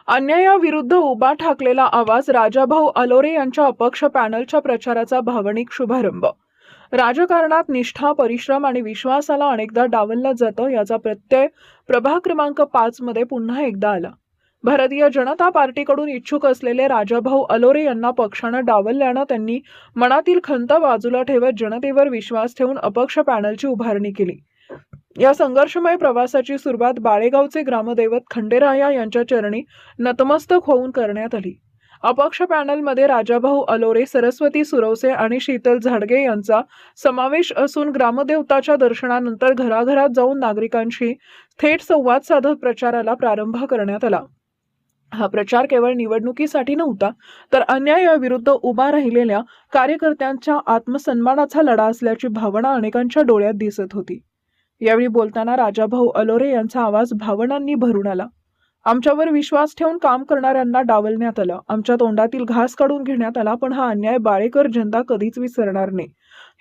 अन्यायाविरुद्ध उभा ठाकलेला आवाज राजाभाऊ अलोरे यांच्या अपक्ष पॅनलच्या प्रचाराचा भावनिक शुभारंभ। राजकारणात निष्ठा, परिश्रम आणि विश्वासाला अनेकदा डावललं जातं, याचा प्रत्यय प्रभाग क्रमांक 5 मध्ये पुन्हा एकदा आला। भारतीय जनता पार्टीकडून इच्छुक असलेले राजाभाऊ अलोरे यांना पक्षानं डावलल्यानं त्यांनी मनातील खंत बाजूला ठेवत जनतेवर विश्वास ठेवून अपक्ष पॅनलची उभारणी केली। या संघर्षमय प्रवासाची सुरुवात बाळेगावचे ग्रामदैवत खंडेराया यांच्या चरणी नतमस्तक होऊन करण्यात आली। अपक्ष पॅनलमध्ये राजाभाऊ अलोरे, सरस्वती सुरवसे आणि शीतल झाडगे यांचा समावेश असून ग्रामदेवताच्या दर्शनानंतर घराघरात जाऊन नागरिकांशी थेट संवाद साधत प्रचाराला प्रारंभ करण्यात आला। हा प्रचार केवळ निवडणुकीसाठी नव्हता, तर अन्यायाविरुद्ध उभा राहिलेल्या कार्यकर्त्यांच्या आत्मसन्मानाचा लढा असल्याची भावना अनेकांच्या डोळ्यात दिसत होती। यावेळी बोलताना राजाभाऊ अलोरे यांचा आवाज भावनांनी भरून आला। आमच्यावर विश्वास ठेवून काम करणाऱ्यांना डावलण्यात आलं, आमच्या तोंडातील घास काढून घेण्यात आला, पण हा अन्याय बाळेकर जनता कधीच विसरणार नाही।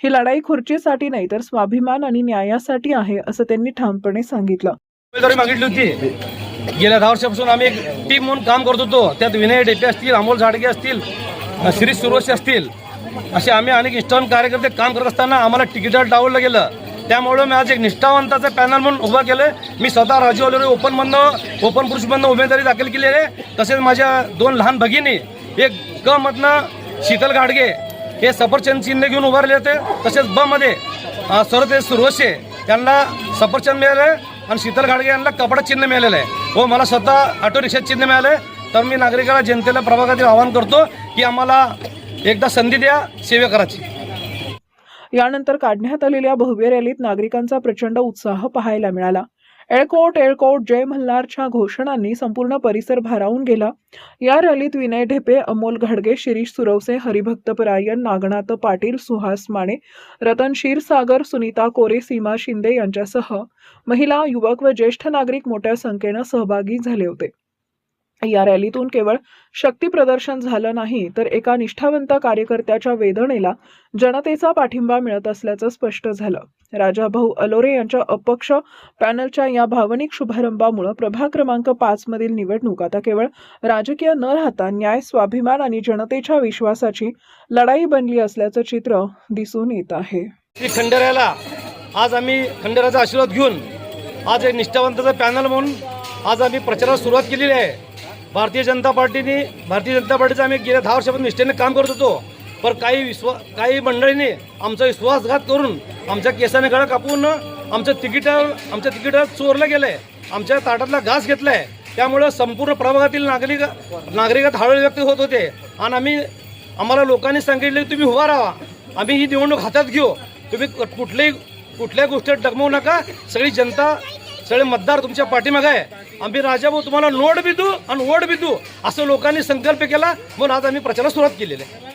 ही लढाई खुर्चीसाठी नाही, तर स्वाभिमान आणि न्यायासाठी आहे, असं त्यांनी ठामपणे सांगितलं। उमेदवारी मागितली होती। गेल्या 10 वर्षापासून आम्ही एक टीम म्हणून काम करत होतो। त्यात विनय ढेपे असतील, अमोल झाडगे असतील, श्री सुरवसे असतील, असे आम्ही अनेक निष्ठावान कार्यकर्ते काम करत असताना आम्हाला तिकीटावर डावललं गेलं। त्यामुळे मी आज एक निष्ठावंताचं पॅनल म्हणून उभा केलं। मी स्वतः राजू अलोरे ओपन पुरुषमधनं उमेदवारी दाखल केली आहे। तसेच माझ्या 2 लहान भगिनी, एक क मधनं शीतल घाडगे हे सफरचंद चिन्ह घेऊन उभारले होते। तसेच ब मध्ये सरस्वती सुरवसे यांना सफरचंद मिळाले आणि शीतल घाडगे यांना कपडा चिन्ह मिळालेलं आहे व मला स्वतः ऑटो रिक्षा चिन्ह मिळाले। तर मी नागरिकाला, जनतेला, प्रभागातील आवाहन करतो की आम्हाला एकदा संधी द्या सेवा करायची। यानंतर काढण्यात आलेल्या भव्य रॅलीत नागरिकांचा प्रचंड उत्साह पाहायला मिळाला। एळकोट एळकोट जय मल्हारच्या घोषणांनी संपूर्ण परिसर भारावून गेला। या रॅलीत विनय ढेपे, अमोल घाडगे, शिरीष सुरवसे, हरिभक्त परायण, नागनाथ पाटील, सुहास माने, रतन क्षीरसागर, सुनीता कोरे, सीमा शिंदे यांच्यासह महिला, युवक व ज्येष्ठ नागरिक मोठ्या संख्येनं सहभागी झाले होते। या रॅलीतून केवळ शक्ती प्रदर्शन झालं नाही, तर एका निष्ठावंत कार्यकर्त्याच्या वेदनेला जनतेचा पाठिंबा मिळत असल्याचं स्पष्ट झालं। राजाभाऊ अलोरे यांच्या अपक्ष पॅनलच्या या भावनिक शुभारंभामुळे प्रभाग क्रमांक 5 मधील निवडणूक आता केवळ राजकीय न राहता न्याय, स्वाभिमान आणि जनतेच्या विश्वासाची लढाई बनली असल्याचं चित्र दिसून येत आहे। खंडेरायाला आज आम्ही खंडेरायाचा आशीर्वाद घेऊन आज एक निष्ठावंताचं पॅनल म्हणून आज आम्ही प्रचाराला सुरुवात केलेली आहे। भारतीय जनता पार्टीचं आम्ही गेल्या 10 वर्षापासून निष्ठेने काम करत होतो, पण काही मंडळींनी आमचा विश्वासघात करून आमच्या केसाने गळा कापून आमच्या तिकीटावर चोरलं गेलंय, आमच्या ताटातला घास घेतलाय। त्यामुळे संपूर्ण प्रभागातील नागरिकात हळहळ व्यक्त होत होते आणि आम्हाला लोकांनी सांगितले तुम्ही उभा राहा, आम्ही ही निवडणूक हातात घेऊ, तुम्ही कुठल्याही गोष्टीत डगमवू नका, सगळी जनता, सगळे मतदार तुमच्या पाठीमागे आहे, आम्ही राजाभाऊ तुम्हाला नोट बी देऊ आणि वोट बी देऊ, असं लोकांनी संकल्प केला, म्हणून आज आम्ही प्रचाराला सुरुवात केलेली आहे।